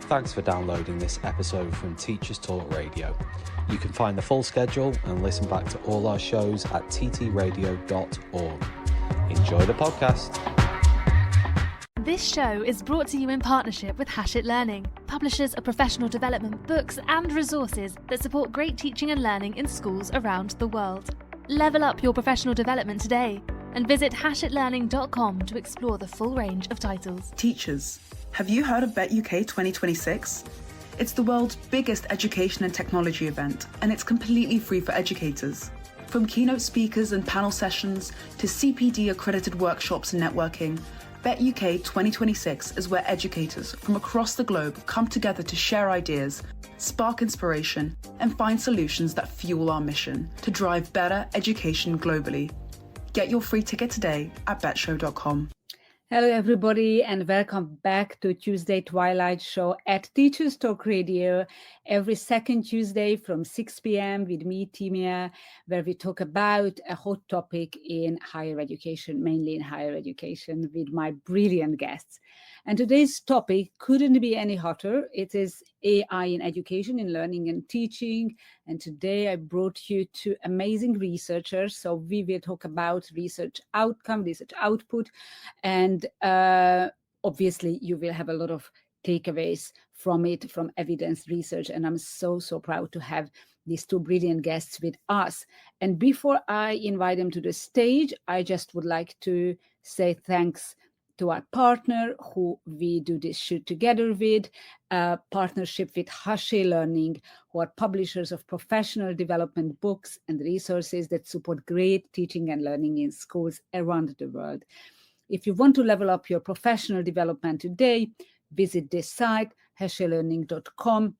Thanks for downloading this episode from Teachers Talk Radio. You can find the full schedule and listen back to all our shows at ttradio.org. Enjoy the podcast. This show is brought to you in partnership with Hachette Learning, publishers of professional development books and resources that support great teaching and learning in schools around the world. Level up your professional development today and visit hachetlearning.com to explore the full range of titles. Teachers, have you heard of Bet UK 2026? It's the world's biggest education and technology event, and it's completely free for educators. From keynote speakers and panel sessions to CPD accredited workshops and networking, Bet UK 2026 is where educators from across the globe come together to share ideas, spark inspiration, and find solutions that fuel our mission to drive better education globally. Get your free ticket today at betshow.com. Hello, everybody, and welcome back to Tuesday Twilight Show at Teachers Talk Radio every second Tuesday from 6 p.m. with me, Timea, where we talk about a hot topic in higher education, mainly in higher education, with my brilliant guests. And today's topic couldn't be any hotter. It is AI in education, in learning and teaching. And today I brought you two amazing researchers. So we will talk about research outcome, research output, and obviously you will have a lot of takeaways from it, from evidence research. And I'm so proud to have these two brilliant guests with us. And before I invite them to the stage, I just would like to say thanks to our partner who we do this shoot together with, partnership with Hachette Learning, who are publishers of professional development books and resources that support great teaching and learning in schools around the world. If you want to level up your professional development today, visit this site, hachetlearning.com,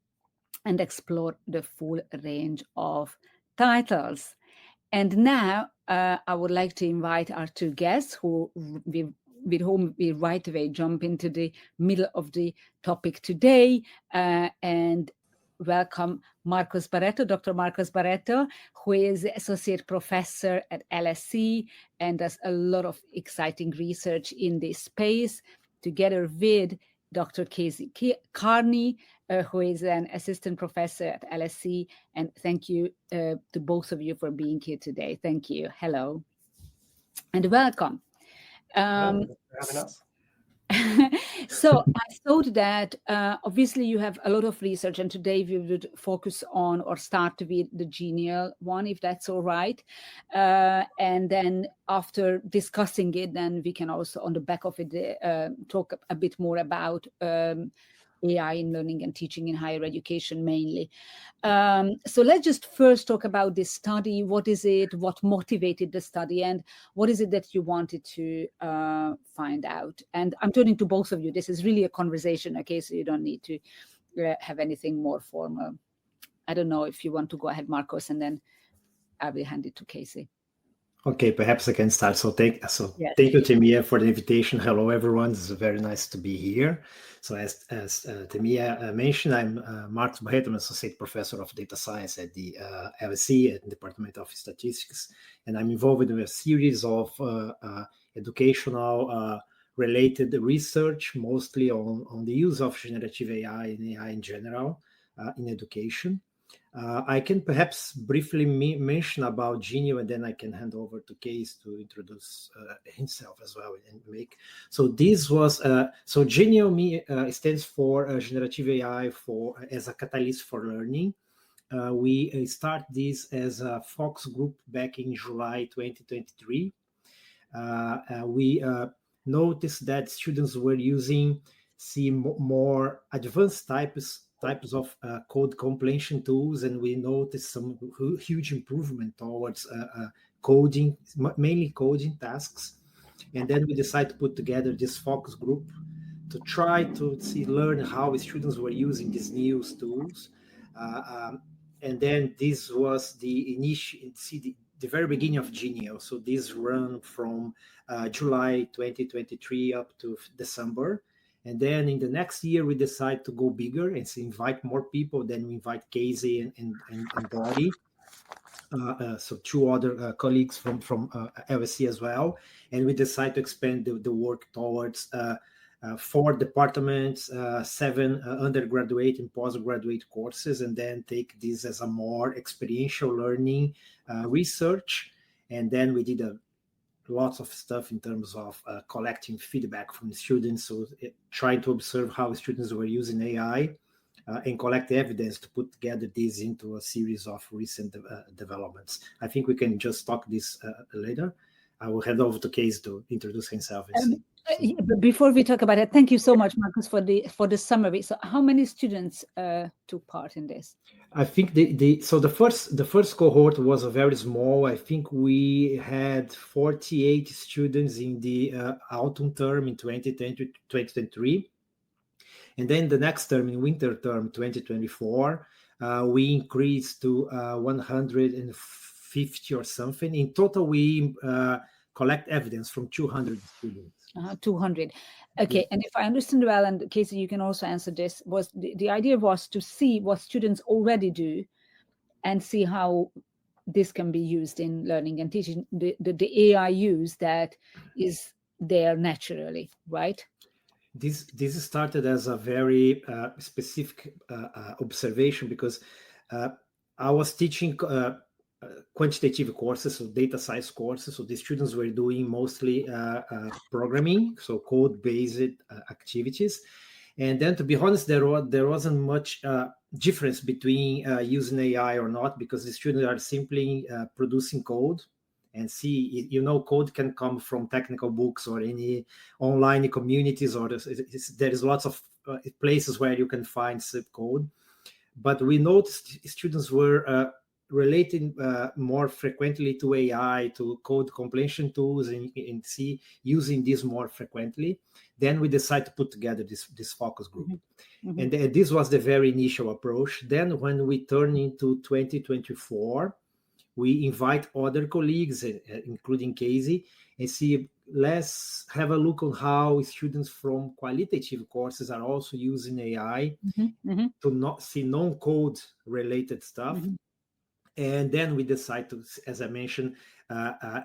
and explore the full range of titles. And now I would like to invite our two guests with whom we right away jump into the middle of the topic today, and welcome Marcos Barreto, Dr. Marcos Barreto, who is Associate Professor at LSE and does a lot of exciting research in this space, together with Dr. Kearney, who is an Assistant Professor at LSE. And thank you to both of you for being here today. Thank you. Hello. And welcome. So I thought that obviously you have a lot of research, and today we would focus on or start with the genial one, if that's all right. And then after discussing it, then we can also on the back of it talk a bit more about AI in learning and teaching in higher education mainly. So let's just first talk about this study. What is it? What motivated the study? And what is it that you wanted to find out? And I'm turning to both of you. This is really a conversation, okay? So you don't need to have anything more formal. I don't know if you want to go ahead, Marcos, and then I will hand it to Casey. Okay, perhaps I can start. Thank you, Timea, for the invitation. Hello, everyone. It's very nice to be here. So as Timea mentioned, I'm Marcos Barreto. I'm Associate Professor of Data Science at the LSE at the Department of Statistics. And I'm involved in a series of educational related research, mostly on the use of generative AI and AI in general in education. I can perhaps briefly mention about Genio, and then I can hand over to Case to introduce himself as well and make. So this was Genio stands for generative AI as a catalyst for learning. We start this as a focus group back in July 2023. We noticed that students were using more advanced types of code completion tools, and we noticed some huge improvement towards coding, mainly coding tasks. And then we decided to put together this focus group to try to learn how students were using these new tools. And then this was the very beginning of Genio. So this ran from July 2023 up to December. And then in the next year, we decide to go bigger and invite more people. Then we invite Casey and Body. So two other colleagues from LSE as well. And we decide to expand the work towards 4 departments, 7 undergraduate and postgraduate courses, and then take this as a more experiential learning research. And then we did lots of stuff in terms of collecting feedback from students, so trying to observe how students were using AI and collect evidence to put together this into a series of recent developments. I think we can just talk this later. I will hand over to Case to introduce himself. Before we talk about it, thank you so much, Marcus, for the summary. So, how many students took part in this? I think the first cohort was very small. I think we had 48 students in the autumn term in 2023, and then the next term, in winter term 2024, we increased to 150 or something. In total, we collect evidence from 200 students. 200. Okay, yeah. And if I understand well, and Casey, you can also answer this, was the idea was to see what students already do and see how this can be used in learning and teaching, the AI use that is there naturally, right? This started as a very specific observation, because I was teaching quantitative courses, so data science courses. So the students were doing mostly programming, so code-based activities. And then, to be honest, there wasn't much difference between using AI or not, because the students are simply producing code. And see, code can come from technical books or any online communities, or there is lots of places where you can find code. But we noticed students were relating more frequently to AI, to code completion tools, and see using this more frequently. Then we decided to put together this focus group. Mm-hmm. And this was the very initial approach. Then when we turn into 2024, we invite other colleagues, including Casey, and see, let's have a look on how students from qualitative courses are also using AI to not see non-code related stuff. Mm-hmm. And then we decide to, as I mentioned,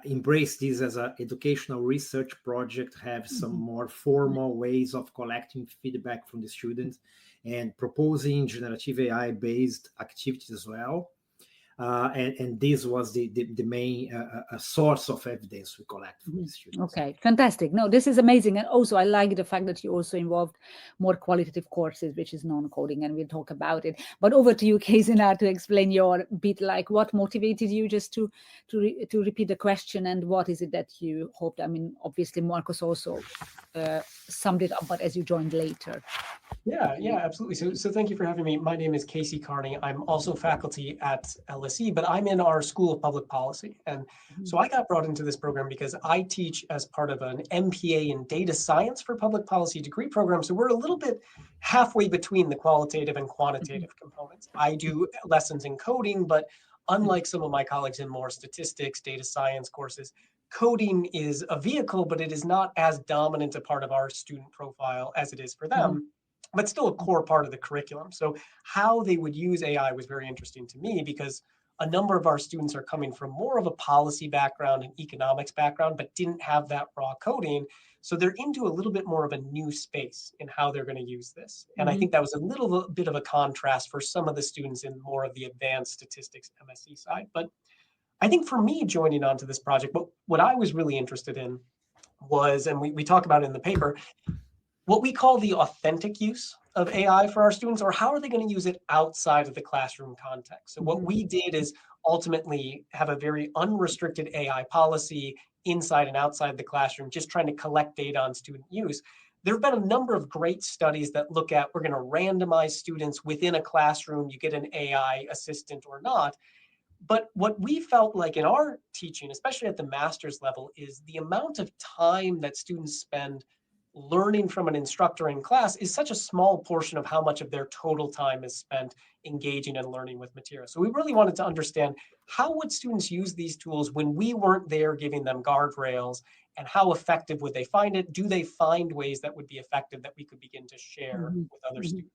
embrace this as an educational research project, have some more formal ways of collecting feedback from the students and proposing generative AI-based activities as well. And this was the main source of evidence we collect from the students. Okay, fantastic. No, this is amazing. And also, I like the fact that you also involved more qualitative courses, which is non-coding, and we'll talk about it. But over to you, Casey, now to explain your bit, like what motivated you, just to repeat the question, and what is it that you hoped? I mean, obviously, Marcus also summed it up, but as you joined later. Yeah, absolutely. So thank you for having me. My name is Casey Kearney. I'm also faculty at LSE, but I'm in our School of Public Policy. And so I got brought into this program because I teach as part of an MPA in data science for public policy degree program. So we're a little bit halfway between the qualitative and quantitative components. I do lessons in coding, but unlike some of my colleagues in more statistics, data science courses, coding is a vehicle, but it is not as dominant a part of our student profile as it is for them. But still a core part of the curriculum. So how they would use AI was very interesting to me, because a number of our students are coming from more of a policy background and economics background, but didn't have that raw coding. So they're into a little bit more of a new space in how they're going to use this. And I think that was a little bit of a contrast for some of the students in more of the advanced statistics MSc side. But I think for me, joining onto this project, what I was really interested in was, and we talk about it in the paper, what we call the authentic use of AI for our students, or how are they going to use it outside of the classroom context? So what we did is ultimately have a very unrestricted AI policy inside and outside the classroom, just trying to collect data on student use. There have been a number of great studies that look at, we're going to randomize students within a classroom, you get an AI assistant or not. But what we felt like in our teaching, especially at the master's level, is the amount of time that students spend learning from an instructor in class is such a small portion of how much of their total time is spent engaging and learning with material. So we really wanted to understand, how would students use these tools when we weren't there giving them guardrails, and how effective would they find it? Do they find ways that would be effective that we could begin to share with other students?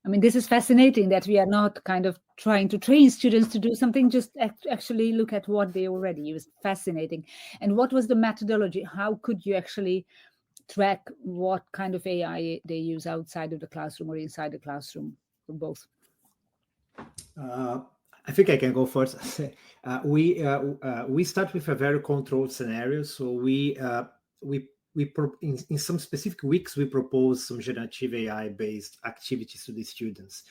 I mean, this is fascinating that we are not kind of trying to train students to do something, just actually look at what they already use. Fascinating. And what was the methodology? How could you actually track what kind of AI they use outside of the classroom or inside the classroom, or both? I think I can go first. We start with a very controlled scenario. So in some specific weeks, we propose some generative AI-based activities to the students.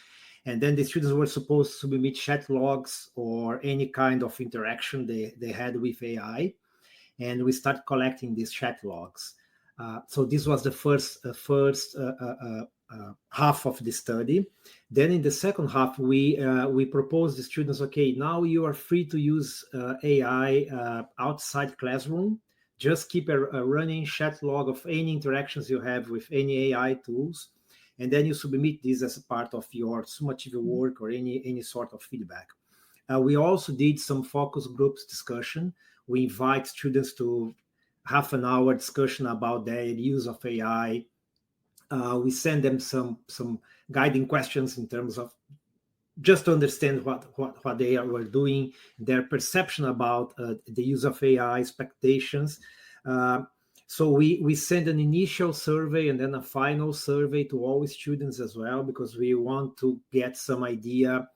And then the students were supposed to submit chat logs or any kind of interaction they had with AI. And we start collecting these chat logs. So this was the first half of the study. Then in the second half, we proposed the students, okay, now you are free to use AI outside classroom. Just keep a running chat log of any interactions you have with any AI tools. And then you submit this as a part of your summative work or any sort of feedback. We also did some focus groups discussion. We invite students to half an hour discussion about their use of AI. We send them some guiding questions in terms of just to understand what they were doing, their perception about the use of AI, expectations. So we send an initial survey and then a final survey to all students as well, because we want to get some idea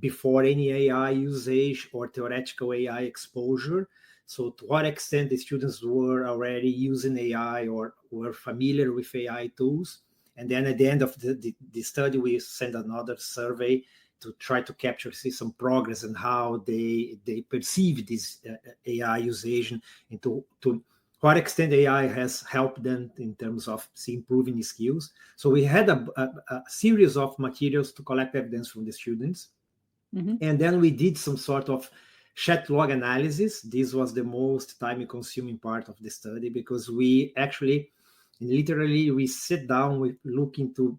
before any AI usage or theoretical AI exposure. So to what extent the students were already using AI or were familiar with AI tools. And then at the end of the study, we send another survey to try to see some progress and how they perceive this AI usage and to what extent AI has helped them in terms of improving skills. So we had a series of materials to collect evidence from the students. Mm-hmm. And then we did some sort of chat log analysis. This was the most time-consuming part of the study, because we actually, literally, we sit down, we look into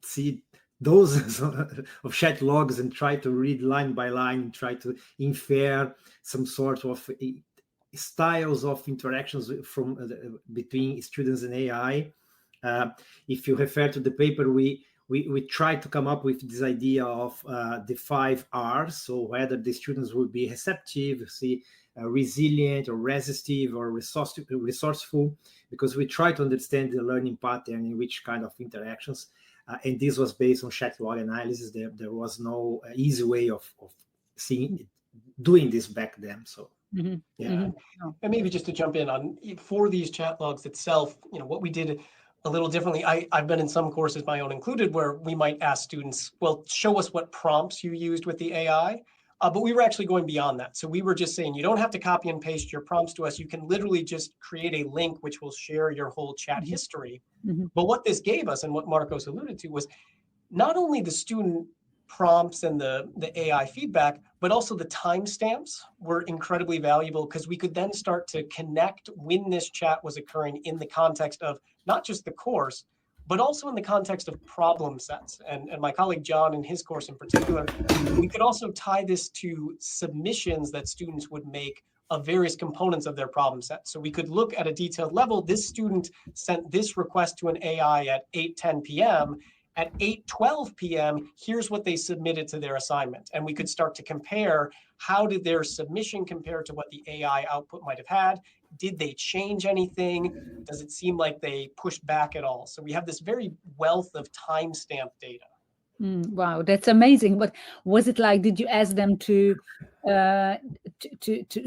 see dozens of chat logs and try to read line by line, and try to infer some sort of styles of interactions from between students and AI. If you refer to the paper, we tried to come up with this idea of the 5 R's. So whether the students will be receptive, resilient or resistive or resourceful, because we try to understand the learning pattern in which kind of interactions. And this was based on chat log analysis. There was no easy way of doing this back then. So. Mm-hmm. Yeah. Mm-hmm. And maybe just to jump in on for these chat logs itself, what we did a little differently. I've been in some courses, my own included, where we might ask students, well, show us what prompts you used with the AI. But we were actually going beyond that. So we were just saying, you don't have to copy and paste your prompts to us. You can literally just create a link which will share your whole chat history. Mm-hmm. But what this gave us, and what Marcos alluded to, was not only the student prompts and the AI feedback, but also the timestamps were incredibly valuable, because we could then start to connect when this chat was occurring in the context of not just the course, but also in the context of problem sets. And my colleague John, in his course in particular, we could also tie this to submissions that students would make of various components of their problem set. So we could look at a detailed level. This student sent this request to an AI at 8:10 p.m. At 8:12 p.m., here's what they submitted to their assignment. And we could start to compare, how did their submission compare to what the AI output might have had? Did they change anything? Does it seem like they pushed back at all? So we have this very wealth of timestamp data. Wow, that's amazing. But was it like, did you ask them to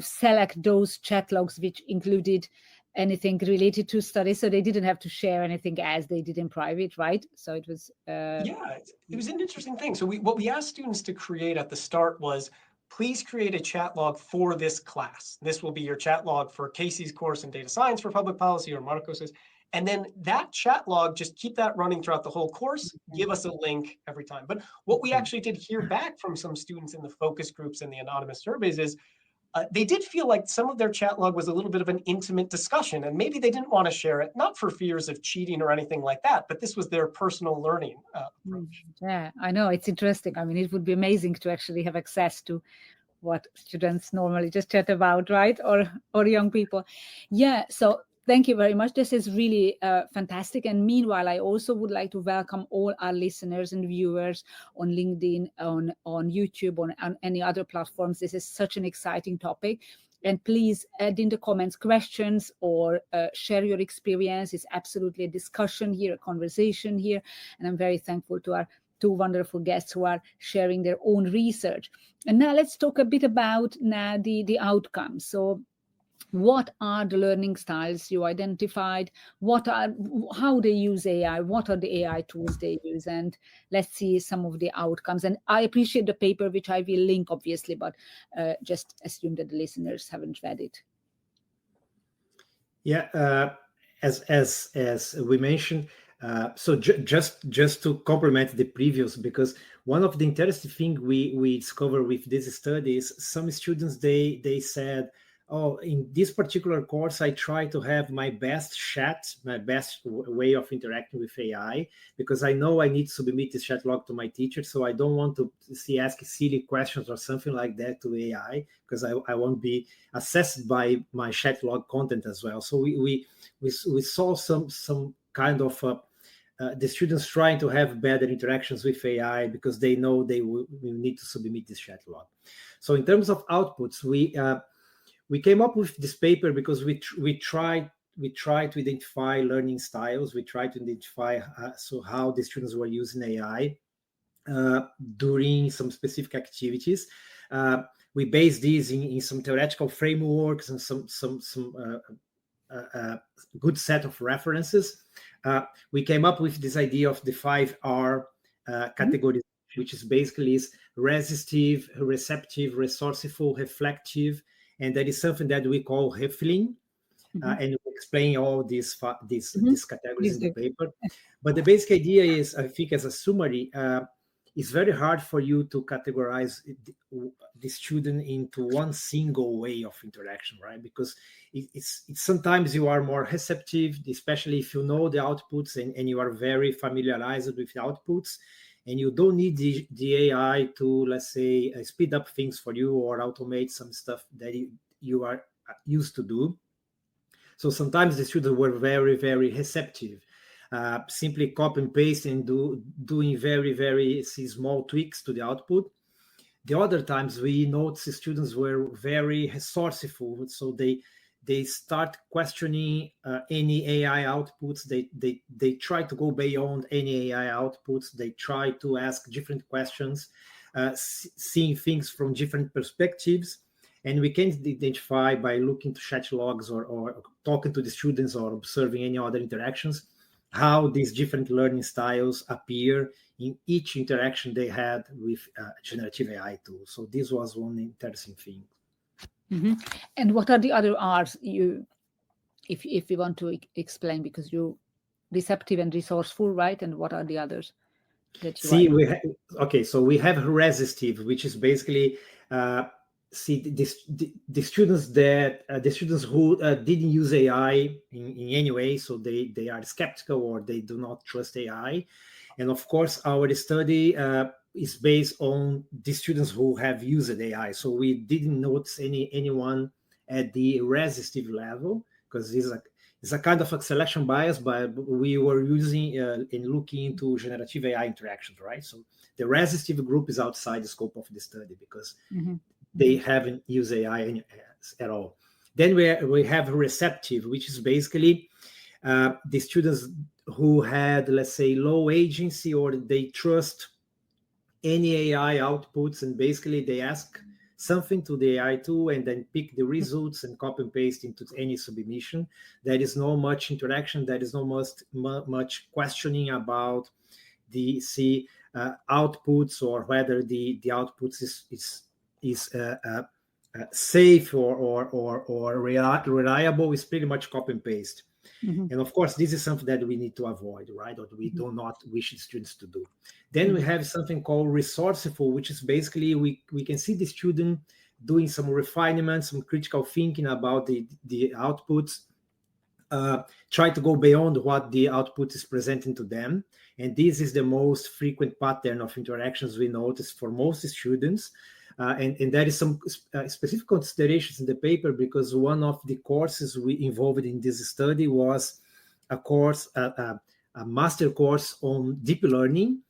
select those chat logs which included anything related to studies, so they didn't have to share anything as they did in private, right? So it was it was an interesting thing. So what we asked students to create at the start was, please create a chat log for this class. This will be your chat log for Casey's course in data science for public policy, or Marcos's. And then that chat log, just keep that running throughout the whole course. Give us a link every time. But what we actually did hear back from some students in the focus groups and the anonymous surveys is, they did feel like some of their chat log was a little bit of an intimate discussion, and maybe they didn't want to share it, not for fears of cheating or anything like that, but this was their personal learning approach. Yeah, I know, it's interesting. I mean, it would be amazing to actually have access to what students normally just chat about, right? Or young people. Yeah, so thank you very much. This is really fantastic. And meanwhile, I also would like to welcome all our listeners and viewers on LinkedIn, on YouTube, on any other platforms. This is such an exciting topic. And please add in the comments questions or share your experience. It's absolutely a discussion here, a conversation here. And I'm very thankful to our two wonderful guests who are sharing their own research. And now let's talk a bit about now the outcomes. So what are the learning styles you identified? How they use AI? What are the AI tools they use? And let's see some of the outcomes. And I appreciate the paper, which I will link, obviously, but just assume that the listeners haven't read it. Yeah, as we mentioned, so just to complement the previous, because one of the interesting things we discovered with this study is some students they said, oh, in this particular course, I try to have my best chat, my best way of interacting with AI, because I know I need to submit this chat log to my teacher, so I don't want to ask silly questions or something like that to AI, because I won't be assessed by my chat log content as well. So we saw some kind of the students trying to have better interactions with AI because they know they will need to submit this chat log. So in terms of outputs, we came up with this paper because we tried to identify learning styles. We tried to identify how the students were using AI during some specific activities. We based these in some theoretical frameworks and some good set of references. We came up with this idea of the 5R categories, which is basically resistive, receptive, resourceful, reflective, and that is something that we call refilling, and we explain all these categories in the paper. But the basic idea is, I think, as a summary, it's very hard for you to categorize the student into one single way of interaction, right? Because it's sometimes you are more receptive, especially if you know the outputs and you are very familiarized with the outputs, and you don't need the AI to, let's say, speed up things for you or automate some stuff that you are used to do. So sometimes the students were very, very receptive, simply copy and paste and doing very, very small tweaks to the output. The other times we noticed the students were very resourceful, so they start questioning any AI outputs. They try to go beyond any AI outputs. They try to ask different questions, seeing things from different perspectives. And we can identify by looking to chat logs or talking to the students or observing any other interactions, how these different learning styles appear in each interaction they had with generative AI tools. So this was one interesting thing. Mm-hmm. And what are the other R's if you want to explain, because you receptive and resourceful, right? And what are the others that you so we have resistive, which is basically the students who didn't use AI in any way, so they are skeptical or they do not trust AI. And of course, our study is based on the students who have used AI. So we didn't notice anyone at the resistive level, because it's a kind of a selection bias, but we were using and looking into generative AI interactions, right? So the resistive group is outside the scope of the study because they haven't used AI at all. Then we have receptive, which is basically the students who had, let's say, low agency, or they trust any AI outputs, and basically they ask something to the AI tool and then pick the results and copy and paste into any submission. There is no much interaction. There is no much questioning about the outputs or whether the outputs is safe or reliable. Is pretty much copy and paste. And of course, this is something that we need to avoid, right? Or we do not wish students to do. Then we have something called resourceful, which is basically we can see the student doing some refinement, some critical thinking about the outputs, try to go beyond what the output is presenting to them. And this is the most frequent pattern of interactions we notice for most students. And there is some specific considerations in the paper, because one of the courses we involved in this study was a master course on deep learning.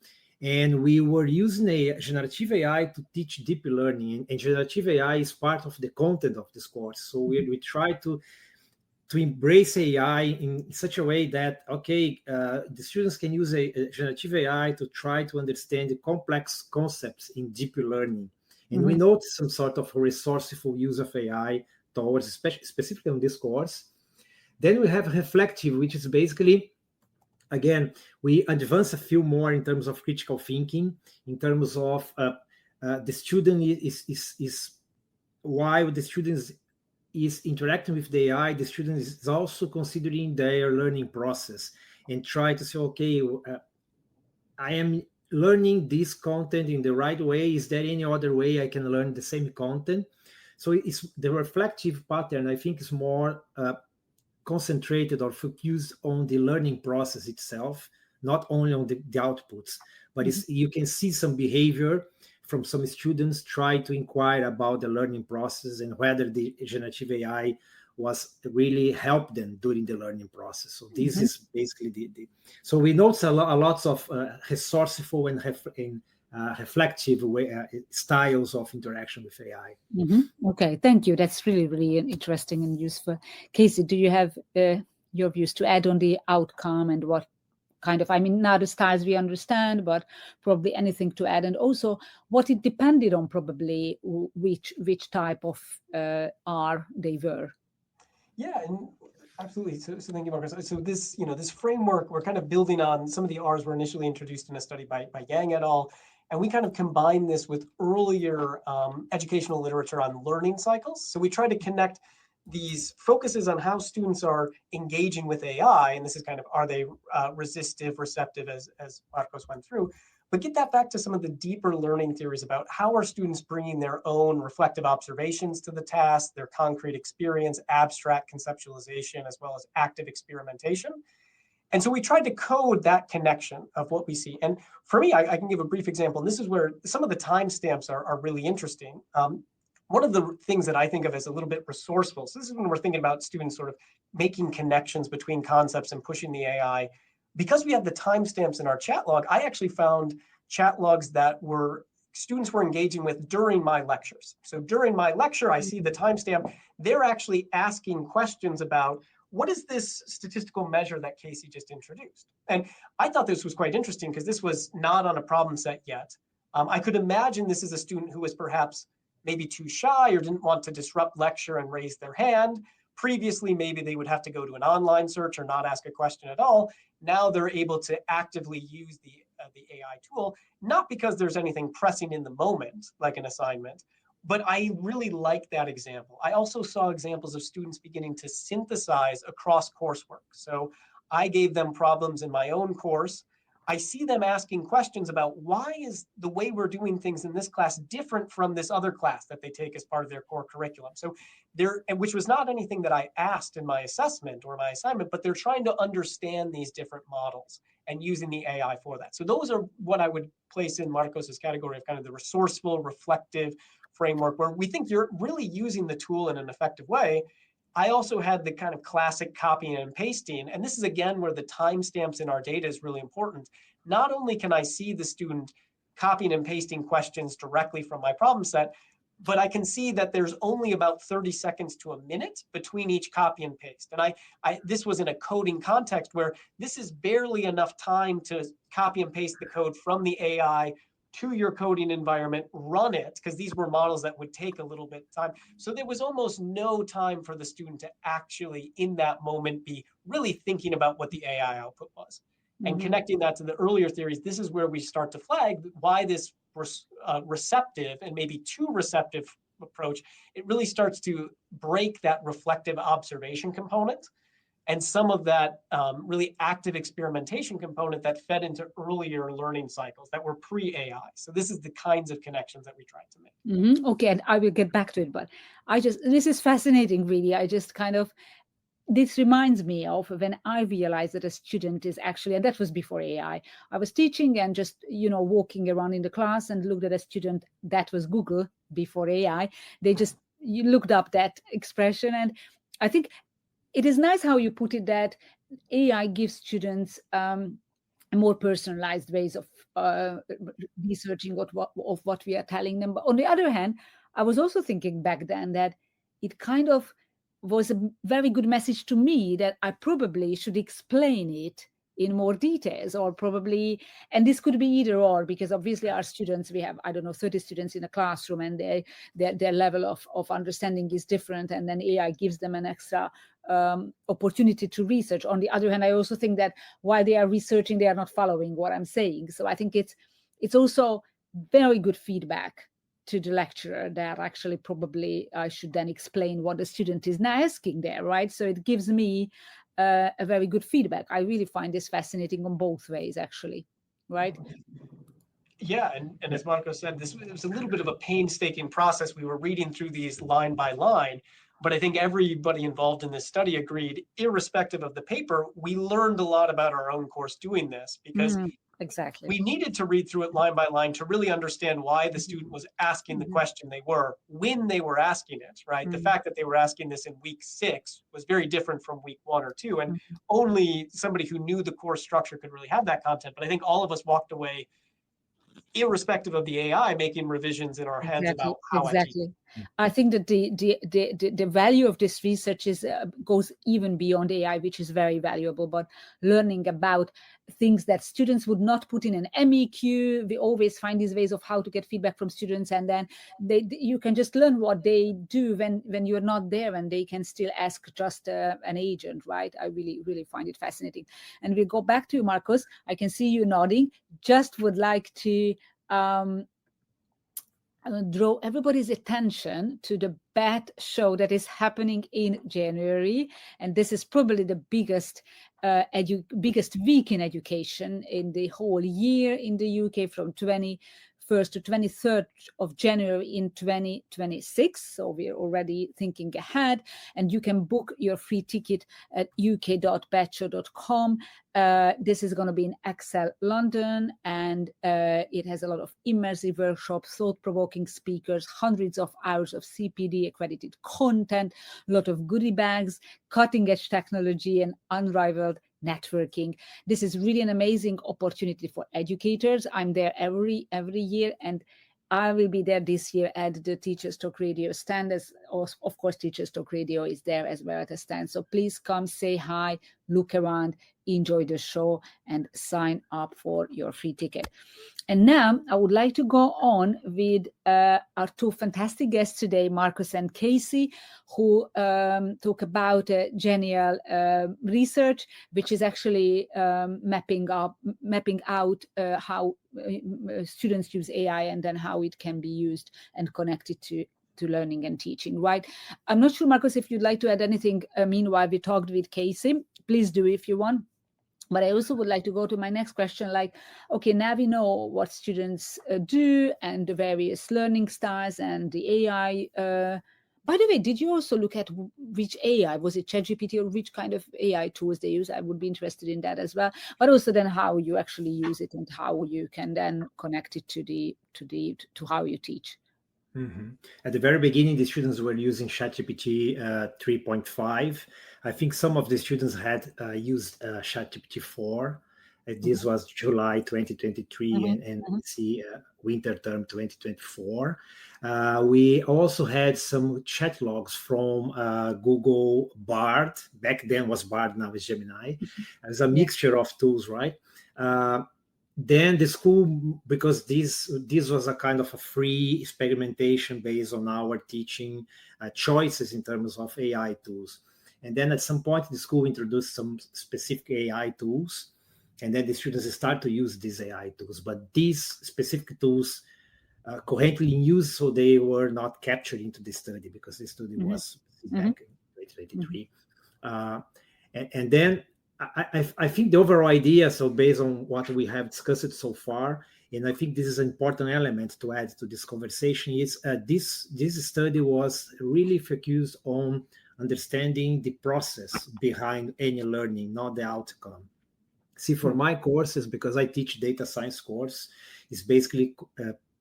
And we were using a generative AI to teach deep learning, and generative AI is part of the content of this course. So we try to embrace AI in such a way that, the students can use a generative AI to try to understand the complex concepts in deep learning. And we noticed some sort of resourceful use of AI towards, specifically on this course. Then we have reflective, which is basically, again, we advance a few more in terms of critical thinking, in terms of the student is while the student is interacting with the AI, the student is also considering their learning process and try to say, I am learning this content in the right way. Is there any other way I can learn the same content? So it's the reflective pattern, I think, is more concentrated or focused on the learning process itself, not only on the outputs, but you can see some behavior from some students try to inquire about the learning process and whether the generative AI was really help them during the learning process. So this is basically so we notice a lot of resourceful and reflective styles of interaction with AI. Okay, thank you. That's really, really interesting and useful. Casey, do you have your views to add on the outcome and what kind of, now the styles we understand, but probably anything to add, and also what it depended on, probably which type of R they were. Yeah, and absolutely. So thank you, Marcos. So this, this framework, we're kind of building on some of the R's were initially introduced in a study by Yang et al. And we kind of combine this with earlier educational literature on learning cycles. So we try to connect these focuses on how students are engaging with AI, and this is kind of, are they resistive, receptive, as Marcos went through, but get that back to some of the deeper learning theories about how are students bringing their own reflective observations to the task, their concrete experience, abstract conceptualization, as well as active experimentation. And so we tried to code that connection of what we see. And for me, I can give a brief example, and this is where some of the timestamps are really interesting. One of the things that I think of as a little bit resourceful, so this is when we're thinking about students sort of making connections between concepts and pushing the AI. Because we have the timestamps in our chat log, I actually found chat logs that students were engaging with during my lectures. So during my lecture, I see the timestamp. They're actually asking questions about, what is this statistical measure that Casey just introduced? And I thought this was quite interesting because this was not on a problem set yet. I could imagine this is a student who was perhaps maybe too shy or didn't want to disrupt lecture and raise their hand. Previously, maybe they would have to go to an online search or not ask a question at all. Now they're able to actively use the AI tool, not because there's anything pressing in the moment, like an assignment, but I really like that example. I also saw examples of students beginning to synthesize across coursework. So I gave them problems in my own course. I see them asking questions about why is the way we're doing things in this class different from this other class that they take as part of their core curriculum. So which was not anything that I asked in my assessment or my assignment, but they're trying to understand these different models and using the AI for that. So those are what I would place in Marcos's category of kind of the resourceful, reflective framework, where we think you're really using the tool in an effective way. I also had the kind of classic copying and pasting. And this is, again, where the timestamps in our data is really important. Not only can I see the student copying and pasting questions directly from my problem set, but I can see that there's only about 30 seconds to a minute between each copy and paste. And this was in a coding context where this is barely enough time to copy and paste the code from the AI to your coding environment, run it, because these were models that would take a little bit of time. So there was almost no time for the student to actually, in that moment, be really thinking about what the AI output was. And connecting that to the earlier theories, this is where we start to flag why this receptive and maybe too receptive approach, it really starts to break that reflective observation component and some of that really active experimentation component that fed into earlier learning cycles that were pre-AI. So this is the kinds of connections that we tried to make. Okay, and I will get back to it, but this is fascinating, really. This reminds me of when I realized that a student is actually, and that was before AI, I was teaching and just, walking around in the class and looked at a student, that was Google before AI. You looked up that expression. And I think it is nice how you put it, that AI gives students more personalized ways of researching what we are telling them. But on the other hand, I was also thinking back then that it kind of was a very good message to me that I probably should explain it in more details, or probably, and this could be either or, because obviously our students, we have, I don't know, 30 students in a classroom, and their level of understanding is different, and then AI gives them an extra opportunity to research. On the other hand, I also think that while they are researching, they are not following what I'm saying. So I think it's also very good feedback to the lecturer that actually probably I should then explain what the student is now asking there, right? So it gives me a very good feedback. I really find this fascinating on both ways, actually, right? Yeah, and as Marco said, this was a little bit of a painstaking process. We were reading through these line by line, but I think everybody involved in this study agreed, irrespective of the paper, we learned a lot about our own course doing this, because exactly, we needed to read through it line by line to really understand why the student was asking the question they were, when they were asking it, right? The fact that they were asking this in week 6 was very different from week 1 or 2, and only somebody who knew the course structure could really have that content. But I think all of us walked away, irrespective of the AI, making revisions in our heads about how I teach. I think that the value of this research is goes even beyond AI, which is very valuable, but learning about things that students would not put in an MEQ. We always find these ways of how to get feedback from students, and then you can just learn what they do when you're not there, and they can still ask just an agent, right? I really find it fascinating. And we go back to you, Marcos. I can see you nodding. Just would like to draw everybody's attention to the BET show that is happening in January, and this is probably the biggest week in education in the whole year in the UK, from 21st to 23rd of January in 2026. So we're already thinking ahead, and you can book your free ticket at uk.betshow.com. This is going to be in Excel, London, and it has a lot of immersive workshops, thought-provoking speakers, hundreds of hours of CPD accredited content, a lot of goodie bags, cutting-edge technology, and unrivaled networking. This is really an amazing opportunity for educators. I'm there every year, and I will be there this year at the Teachers Talk Radio stand. Of course, Teachers Talk Radio is there as well at the stand. So please come, say hi, look around, enjoy the show, and sign up for your free ticket. And now I would like to go on with our two fantastic guests today, Marcus and Casey, who talk about genial research, which is actually mapping out how students use AI, and then how it can be used and connected to learning and teaching, right? I'm not sure, Marcus, if you'd like to add anything. Meanwhile, we talked with Casey. Please do if you want. But I also would like to go to my next question, like, okay, now we know what students do and the various learning styles and the AI. By the way, did you also look at which AI, was it ChatGPT, or which kind of AI tools they use? I would be interested in that as well. But also then how you actually use it and how you can then connect it to how you teach. At the very beginning, the students were using ChatGPT 3.5. I think some of the students had used ChatGPT 4. This was July 2023 and winter term 2024. We also had some chat logs from Google Bard. Back then was Bard, now it's Gemini. It's a mixture of tools, right? Then the school, because this was a kind of a free experimentation based on our teaching choices in terms of AI tools. And then at some point, the school introduced some specific AI tools, and then the students start to use these AI tools. But these specific tools currently in use, so they were not captured into the study because the study was back in 2023. And then I think the overall idea, so based on what we have discussed so far, and I think this is an important element to add to this conversation, is this study was really focused on understanding the process behind any learning, not the outcome. See, for my courses, because I teach data science course, it's basically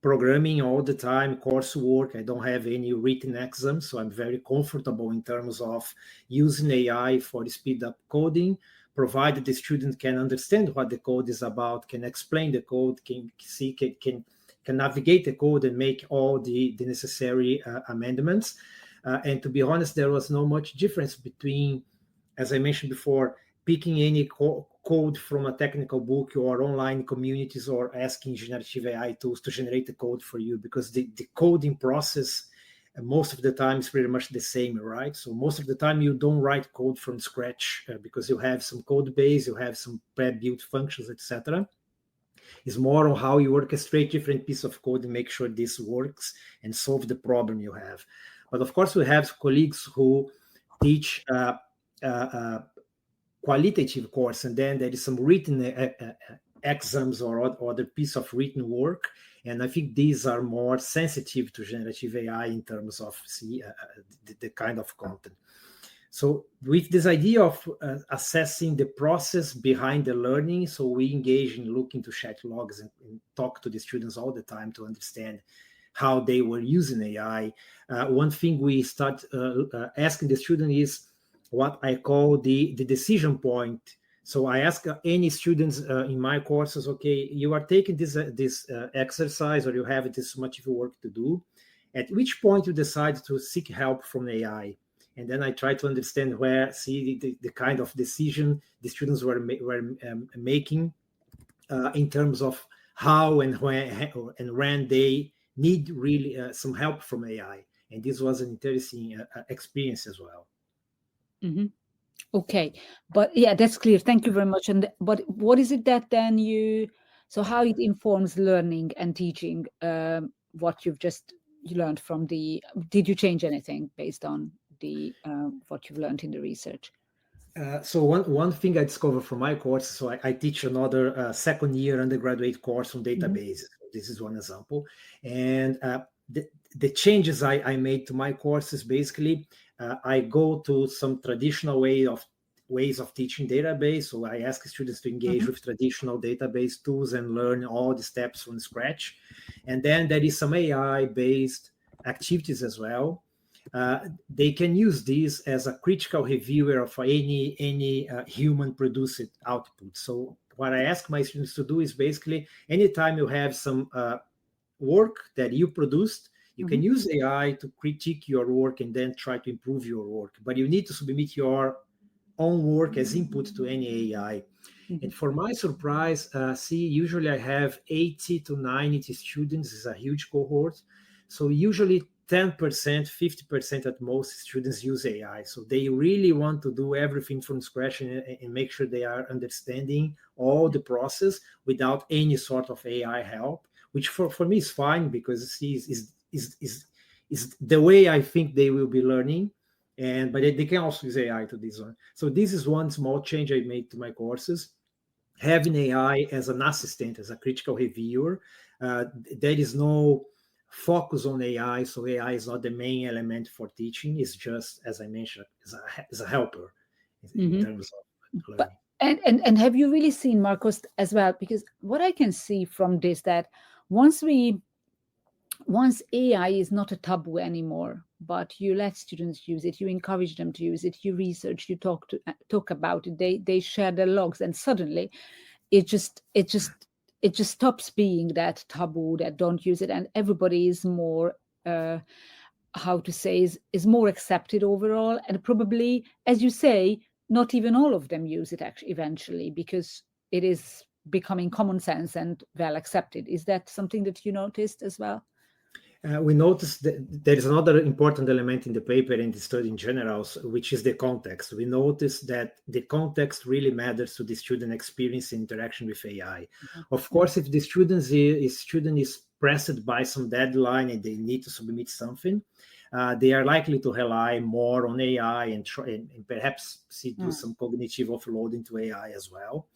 programming all the time, coursework. I don't have any written exams, so I'm very comfortable in terms of using AI for speed up coding. provided the student can understand what the code is about, can explain the code, can navigate the code and make all the necessary amendments. And to be honest, there was not much difference between, as I mentioned before, picking any code from a technical book or online communities or asking generative AI tools to generate the code for you, because the coding process most of the time is pretty much the same, right? So most of the time you don't write code from scratch because you have some code base, you have some pre-built functions, etc. It's more on how you orchestrate different pieces of code and make sure this works and solve the problem you have. But of course, we have colleagues who teach qualitative course, and then there is some written exams or other piece of written work. And I think these are more sensitive to generative AI in terms of the kind of content. So with this idea of assessing the process behind the learning, so we engage in looking to chat logs and talk to the students all the time to understand how they were using AI. One thing we start asking the student is what I call the decision point. So I ask any students in my courses, okay, you are taking this exercise, or you have this much of work to do. At which point you decide to seek help from AI? And then I try to understand where, the kind of decision the students were making in terms of how and when they need really some help from AI. And this was an interesting experience as well. Mm-hmm. Okay, but yeah, that's clear. Thank you very much. And but what is it that then so how it informs learning and teaching? What you've just learned from did you change anything based on what you've learned in the research? So one thing I discovered from my course, so I teach another second year undergraduate course on databases. Mm-hmm. This is one example. And the changes I made to my courses, basically, I go to some traditional ways of teaching database. So I ask students to engage with traditional database tools and learn all the steps from scratch. And then there is some AI-based activities as well. They can use this as a critical reviewer of any human-produced output. So what I ask my students to do is basically, anytime you have some work that you produced, you can use AI to critique your work and then try to improve your work. But you need to submit your own work as input to any AI. And for my surprise, usually I have 80 to 90 students. It's a huge cohort. So usually 10%, 50% at most students use AI. So they really want to do everything from scratch and make sure they are understanding all the process without any sort of AI help, which for me is fine, because is the way I think they will be learning. But they can also use AI to this one. So this is one small change I made to my courses. Having AI as an assistant, as a critical reviewer. There is no focus on AI, so AI is not the main element for teaching. It's just, as I mentioned, as a helper in terms of learning. And have you really seen, Marcos, as well? Because what I can see from this, that once AI is not a taboo anymore, but you let students use it, you encourage them to use it, you research, you talk about it, they share their logs, and suddenly it just stops being that taboo that don't use it, and everybody is more is more accepted overall. And probably, as you say, not even all of them use it actually eventually, because it is becoming common sense and well accepted. Is that something that you noticed as well? We noticed that there is another important element in the paper and the study in general, which is the context. We noticed that the context really matters to the student experience and interaction with AI. Of course, if the student is pressed by some deadline and they need to submit something, they are likely to rely more on AI and perhaps do some cognitive offloading to AI as well.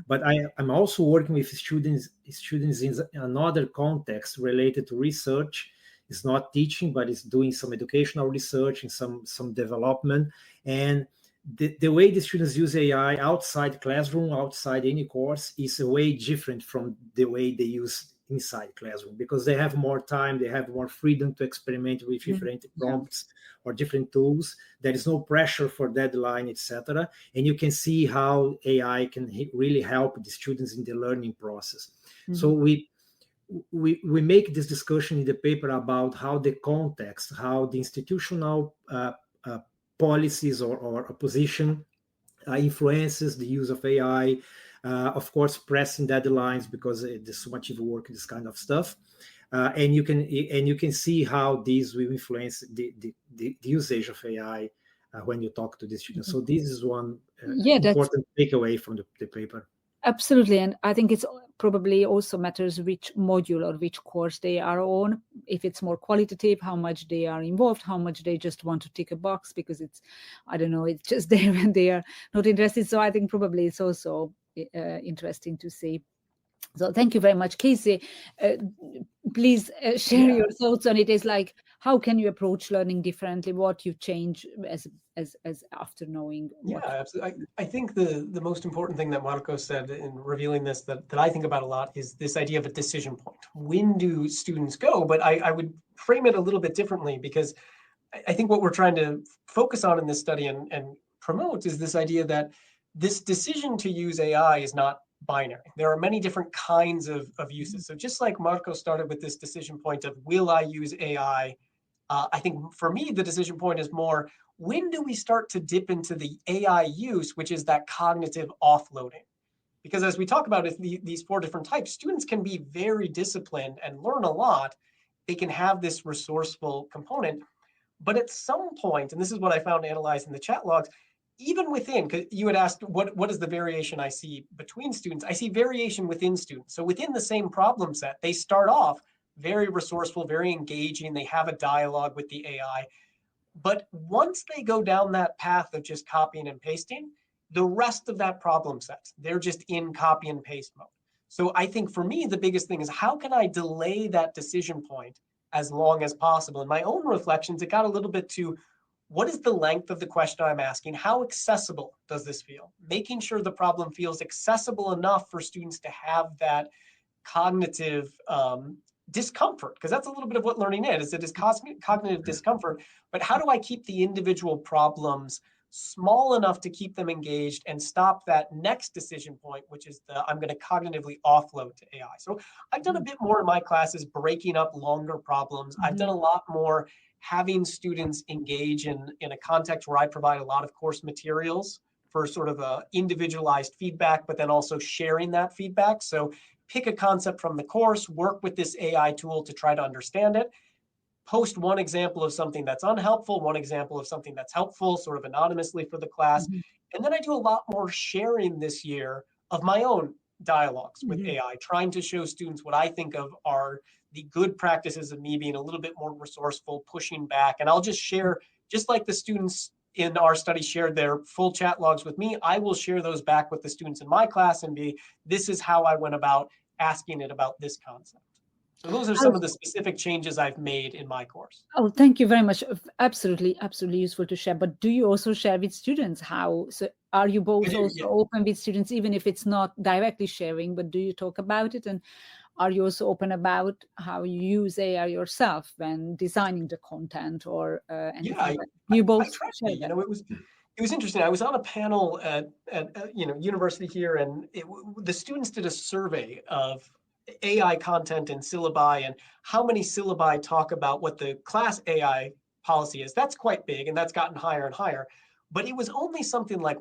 But I'm also working with students in another context related to research. It's not teaching, but it's doing some educational research and some development. And the way the students use AI outside classroom, outside any course, is a way different from the way they use inside classroom, because they have more time, they have more freedom to experiment with different prompts or different tools. There is no pressure for deadline, etc. And you can see how AI can really help the students in the learning process. So we make this discussion in the paper about how the context, how the institutional policies or position influences the use of AI. Of course, pressing deadlines, because there's so much work, this kind of stuff. And you can see how these will influence the usage of AI when you talk to the students. So this is one important takeaway from the paper. Absolutely. And I think it's probably also matters which module or which course they are on. If it's more qualitative, how much they are involved, how much they just want to tick a box because it's, I don't know, it's just there when they are not interested. So I think probably it's also interesting to see. So thank you very much, Casey. Please share your thoughts on it. It's like, how can you approach learning differently? What you change as after knowing? Yeah, absolutely. I think the most important thing that Marco said in revealing this that I think about a lot is this idea of a decision point. When do students go? But I would frame it a little bit differently, because I think what we're trying to focus on in this study and promote is this idea that this decision to use AI is not binary. There are many different kinds of uses. So just like Marco started with this decision point of, will I use AI? I think for me, the decision point is more, when do we start to dip into the AI use, which is that cognitive offloading? Because as we talk about these 4 different types, students can be very disciplined and learn a lot. They can have this resourceful component. But at some point, and this is what I found analyzed in the chat logs, even within, because you had asked, what is the variation I see between students? I see variation within students. So within the same problem set, they start off very resourceful, very engaging. They have a dialogue with the AI. But once they go down that path of just copying and pasting, the rest of that problem set, they're just in copy and paste mode. So I think for me, the biggest thing is, how can I delay that decision point as long as possible? In my own reflections, it got a little bit to, what is the length of the question I'm asking? How accessible does this feel? Making sure the problem feels accessible enough for students to have that cognitive discomfort, because that's a little bit of what learning is. It is cognitive discomfort, but how do I keep the individual problems small enough to keep them engaged and stop that next decision point, which is I'm going to cognitively offload to AI. So I've done a bit more in my classes, breaking up longer problems. I've done a lot more having students engage in a context where I provide a lot of course materials for sort of a individualized feedback, but then also sharing that feedback. So pick a concept from the course, work with this AI tool to try to understand it, post one example of something that's unhelpful, one example of something that's helpful, sort of anonymously for the class. And then I do a lot more sharing this year of my own dialogues with AI, trying to show students what I think of are the good practices of me being a little bit more resourceful, pushing back. And I'll just share, just like the students in our study shared their full chat logs with me, I will share those back with the students in my class and this is how I went about asking it about this concept. So those are some of the specific changes I've made in my course. Oh, thank you very much. Absolutely, absolutely useful to share. But do you also share with students how? So are you both also open with students, even if it's not directly sharing, but do you talk about it? And are you also open about how you use AI yourself when designing the content or anything like that? You both share that. It was interesting. I was on a panel at university here, and the students did a survey of AI content and syllabi and how many syllabi talk about what the class AI policy is. That's quite big, and that's gotten higher and higher. But it was only something like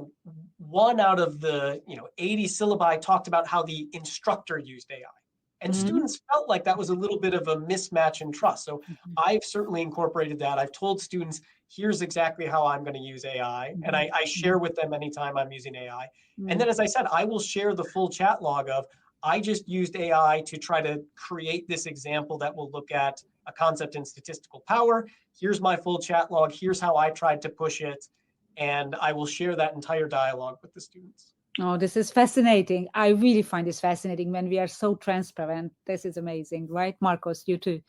1 out of the 80 syllabi talked about how the instructor used AI. And students felt like that was a little bit of a mismatch in trust. So I've certainly incorporated that. I've told students, here's exactly how I'm going to use AI. And I share with them anytime I'm using AI. And then, as I said, I will share the full chat log of, I just used AI to try to create this example that will look at a concept in statistical power. Here's my full chat log. Here's how I tried to push it. And I will share that entire dialogue with the students. Oh, this is fascinating. I really find this fascinating when we are so transparent. This is amazing, right? Marcos, you too.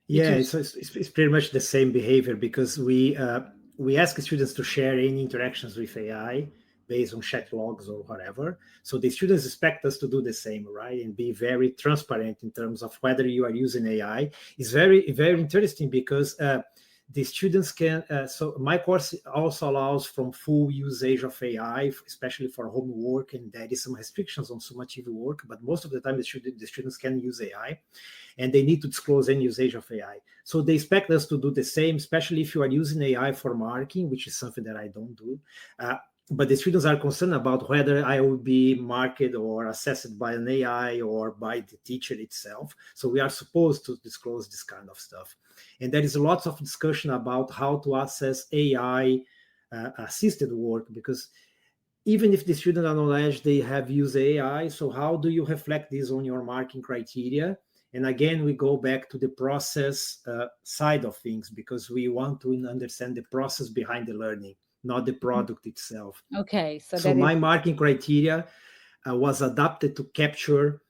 It's pretty much the same behavior, because we ask students to share any interactions with AI, based on chat logs or whatever. So the students expect us to do the same, right? And be very transparent in terms of whether you are using AI. It's very, very interesting because the students can, so my course also allows from full usage of AI, especially for homework, and there is some restrictions on summative work, but most of the time the students can use AI, and they need to disclose any usage of AI. So they expect us to do the same, especially if you are using AI for marking, which is something that I don't do. But the students are concerned about whether I will be marked or assessed by an AI or by the teacher itself. So we are supposed to disclose this kind of stuff. And there is lots of discussion about how to assess AI assisted work, because even if the student acknowledge they have used AI, so how do you reflect this on your marking criteria? And again, we go back to the process side of things, because we want to understand the process behind the learning, not the product itself. Okay, so my marking criteria was adapted to capture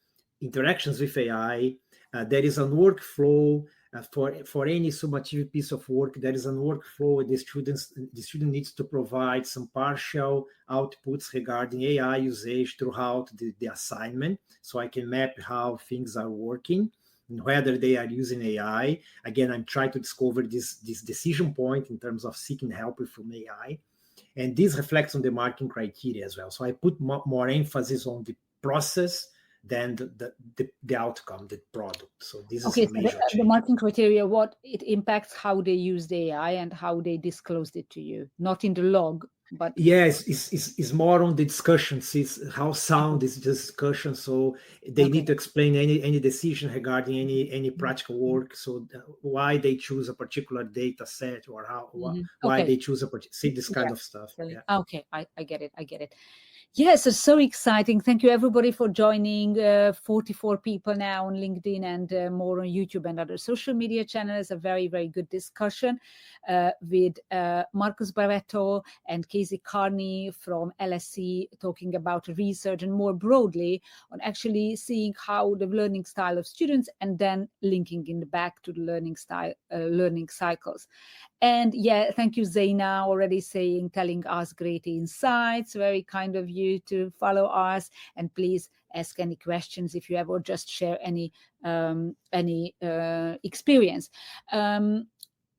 interactions with AI. There is a workflow for any summative piece of work. There is a workflow where the student needs to provide some partial outputs regarding AI usage throughout the assignment, so I can map how things are working and whether they are using AI. Again, I'm trying to discover this decision point in terms of seeking help from AI. And this reflects on the marking criteria as well. So I put more emphasis on the process than the outcome, the product. So this is a major change. The marking criteria, what it impacts how they use the AI and how they disclosed it to you, not in the log, but yes, it's more on the discussions. It's how sound is the discussion. So they need to explain any decision regarding any practical work. So why they choose a particular data set, or why they choose this kind of stuff. Yeah. Okay, I get it. Yes, it's so exciting. Thank you, everybody, for joining. 44 people now on LinkedIn and more on YouTube and other social media channels. A very, very good discussion with Marcus Barreto and Casey Kearney from LSE, talking about research and more broadly on actually seeing how the learning style of students, and then linking in the back to the learning style, learning cycles. And yeah, thank you, Zaina, already telling us great insights. Very kind of you to follow us, and please ask any questions if you have, or just share any experience.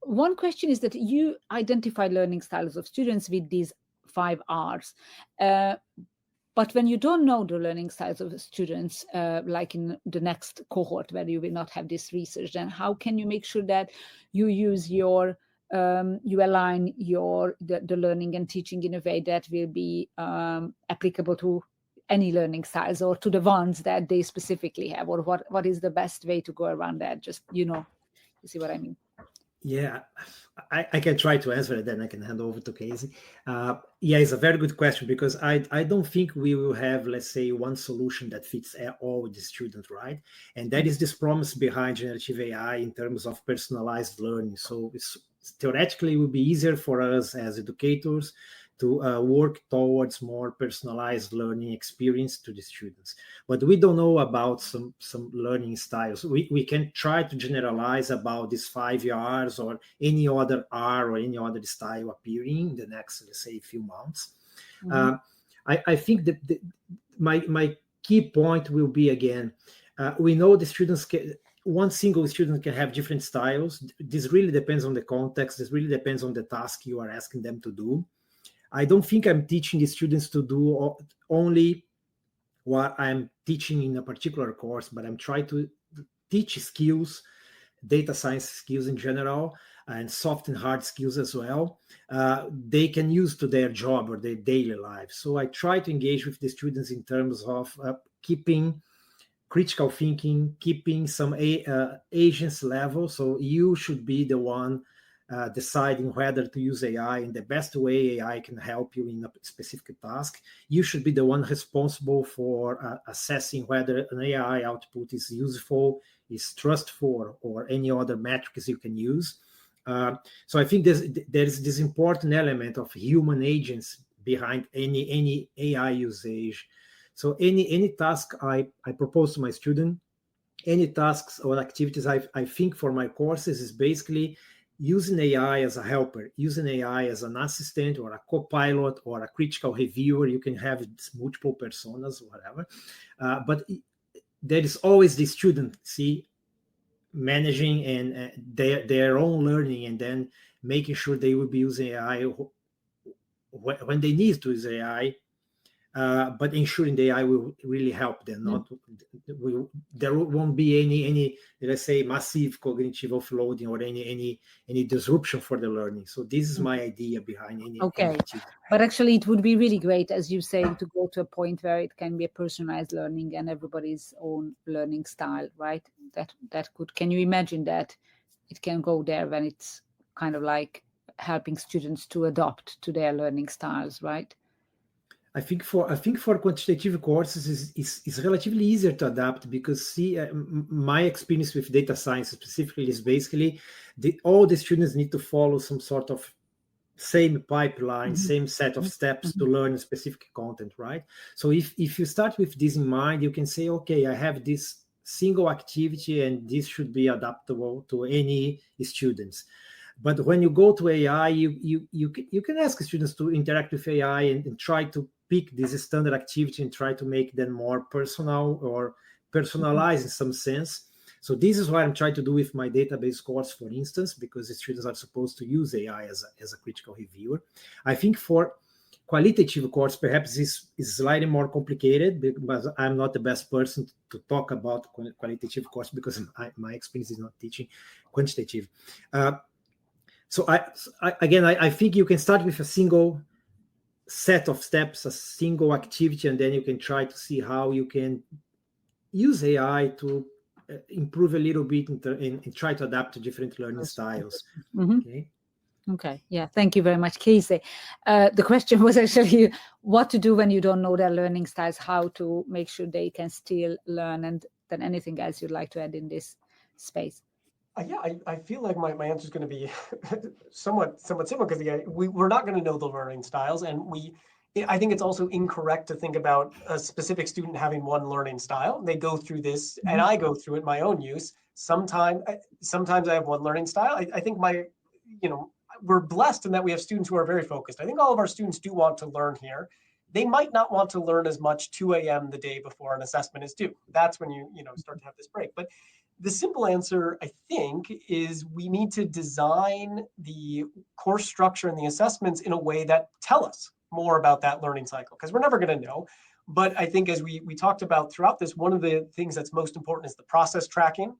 One question is that you identify learning styles of students with these 5 R's. But when you don't know the learning styles of the students, like in the next cohort where you will not have this research, then how can you make sure that you use you align the learning and teaching in a way that will be applicable to any learning styles, or to the ones that they specifically have, or what is the best way to go around that? Just, you see what I mean? Yeah, I can try to answer it, then I can hand over to Casey. Yeah, it's a very good question, because I don't think we will have, let's say, one solution that fits all the students, right? And that is this promise behind generative AI in terms of personalized learning. So theoretically, it will be easier for us as educators to work towards more personalized learning experience to the students. But we don't know about some learning styles. We can try to generalize about these 5 R's or any other R or any other style appearing in the next, let's say, few months. I think that my key point will be, again, we know the students one single student can have different styles. This really depends on the context. This really depends on the task you are asking them to do. I don't think I'm teaching the students to do only what I'm teaching in a particular course, but I'm trying to teach skills, data science skills in general, and soft and hard skills as well, they can use to their job or their daily life. So I try to engage with the students in terms of keeping critical thinking, keeping some agents level. So you should be the one deciding whether to use AI in the best way AI can help you in a specific task. You should be the one responsible for assessing whether an AI output is useful, is trustful, or any other metrics you can use. So I think there's this important element of human agents behind any AI usage. So any task I propose to my student, any tasks or activities I think for my courses is basically using AI as a helper, using AI as an assistant or a co-pilot or a critical reviewer. You can have multiple personas, whatever. But there is always the student, managing and their own learning, and then making sure they will be using AI when they need to use AI, but ensuring the AI will really help them. There won't be any let's say massive cognitive offloading or any disruption for the learning. So this is my idea behind any activity. But actually it would be really great, as you say, to go to a point where it can be a personalized learning and everybody's own learning style, right? That could, can you imagine that it can go there when it's kind of like helping students to adopt to their learning styles, right? I think for quantitative courses is relatively easier to adapt, because my experience with data science specifically is basically all the students need to follow some sort of same pipeline, same set of steps to learn specific content, right? So if you start with this in mind, you can say, okay, I have this single activity and this should be adaptable to any students. But when you go to AI, you can ask students to interact with AI and try to pick this standard activity and try to make them more personal or personalized in some sense. So this is what I'm trying to do with my database course, for instance, because the students are supposed to use AI as a critical reviewer. I think for qualitative course, perhaps is slightly more complicated, because I'm not the best person to talk about qualitative course, because my experience is not teaching quantitative. So I think you can start with a single set of steps, a single activity, and then you can try to see how you can use AI to improve a little bit and try to adapt to different learning styles. Okay. Yeah. Thank you very much, Casey. The question was actually what to do when you don't know their learning styles, how to make sure they can still learn, and then anything else you'd like to add in this space. I feel like my answer is going to be somewhat similar, because we're not going to know the learning styles, and I think it's also incorrect to think about a specific student having one learning style. They go through this, and I go through it my own use. Sometimes I have one learning style. I think we're blessed in that we have students who are very focused. I think all of our students do want to learn here. They might not want to learn as much 2 a.m. the day before an assessment is due. That's when you start to have this break. But the simple answer, I think, is we need to design the course structure and the assessments in a way that tell us more about that learning cycle, because we're never going to know. But I think, as we talked about throughout this, one of the things that's most important is the process tracking.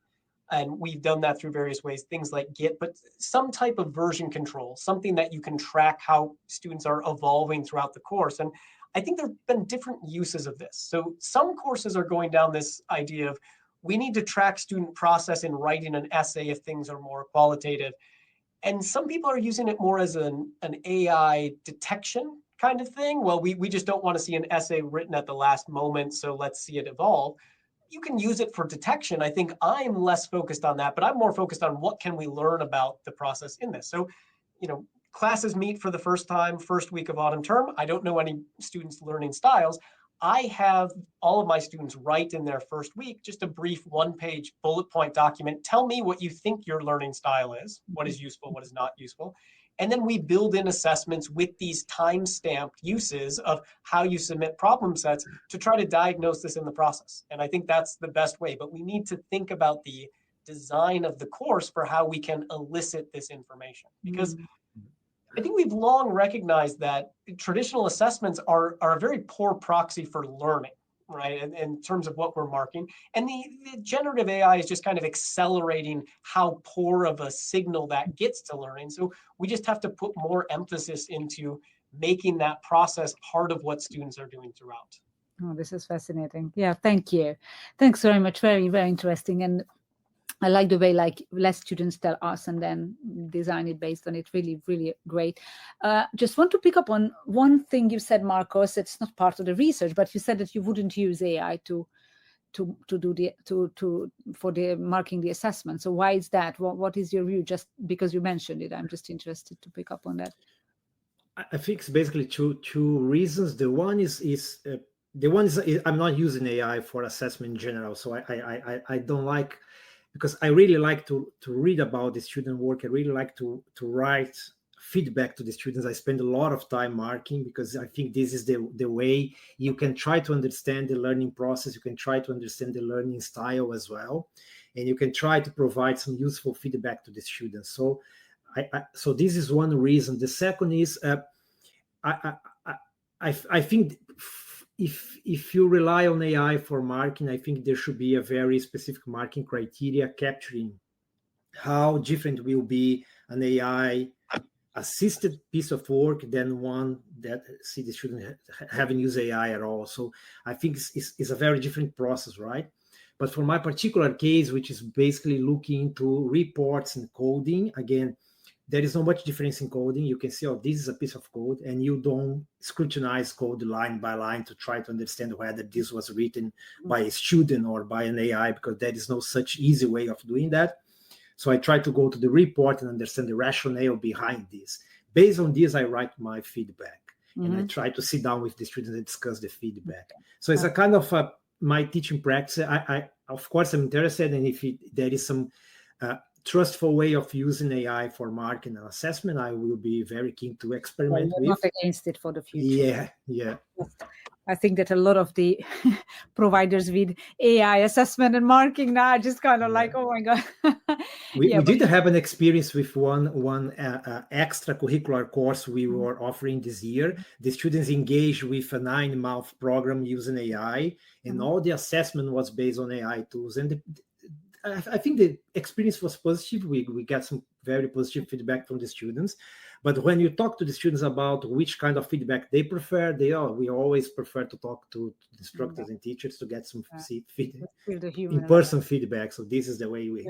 And we've done that through various ways, things like Git, but some type of version control, something that you can track how students are evolving throughout the course. And I think there have been different uses of this. So some courses are going down this idea of, we need to track student process in writing an essay if things are more qualitative. And some people are using it more as an AI detection kind of thing. Well, we just don't want to see an essay written at the last moment, so let's see it evolve. You can use it for detection. I think I'm less focused on that, but I'm more focused on what can we learn about the process in this. So, classes meet for the first time, first week of autumn term. I don't know any students' learning styles. I have all of my students write in their first week just a brief 1-page bullet point document. Tell me what you think your learning style is, what is useful, what is not useful. And then we build in assessments with these time-stamped uses of how you submit problem sets to try to diagnose this in the process. And I think that's the best way. But we need to think about the design of the course for how we can elicit this information. Because I think we've long recognized that traditional assessments are a very poor proxy for learning, right? In terms of what we're marking. And the generative AI is just kind of accelerating how poor of a signal that gets to learning. So we just have to put more emphasis into making that process part of what students are doing throughout. Oh, this is fascinating. Yeah, thank you. Thanks very much. Very, very interesting. And I like the way let students tell us and then design it based on it. Really, really great. Just want to pick up on one thing you said, Marcos. It's not part of the research, but you said that you wouldn't use AI to for the marking the assessment. So why is that? What is your view? Just because you mentioned it, I'm just interested to pick up on that. I think it's basically two reasons. The one is I'm not using AI for assessment in general, so I don't like because I really like to read about the student work. I really like to write feedback to the students. I spend a lot of time marking, because I think this is the way you can try to understand the learning process. You can try to understand the learning style as well, and you can try to provide some useful feedback to the students. So so this is one reason. The second is I think if you rely on AI for marking, I think there should be a very specific marking criteria capturing how different will be an AI assisted piece of work than one that see the student haven't used AI at all. So I think it's a very different process, right? But for my particular case, which is basically looking into reports and coding, again, there is not much difference in coding. You can see, oh, this is a piece of code, and you don't scrutinize code line by line to try to understand whether this was written by a student or by an AI, because there is no such easy way of doing that. So I try to go to the report and understand the rationale behind this. Based on this, I write my feedback, and I try to sit down with the students and discuss the feedback. So it's a kind of my teaching practice. I of course, I'm interested in if there is some trustful way of using AI for marking and assessment. I will be very keen to experiment with. Not against it for the future. Yeah. I think that a lot of the providers with AI assessment and marking now are just kind of like, oh my God. We did have an experience with one extracurricular course we were offering this year. The students engaged with a 9-month program using AI, and all the assessment was based on AI tools. And I think the experience was positive. We got some very positive feedback from the students. But when you talk to the students about which kind of feedback they prefer, we always prefer to talk to instructors and teachers to get some in-person feedback. So this is the way we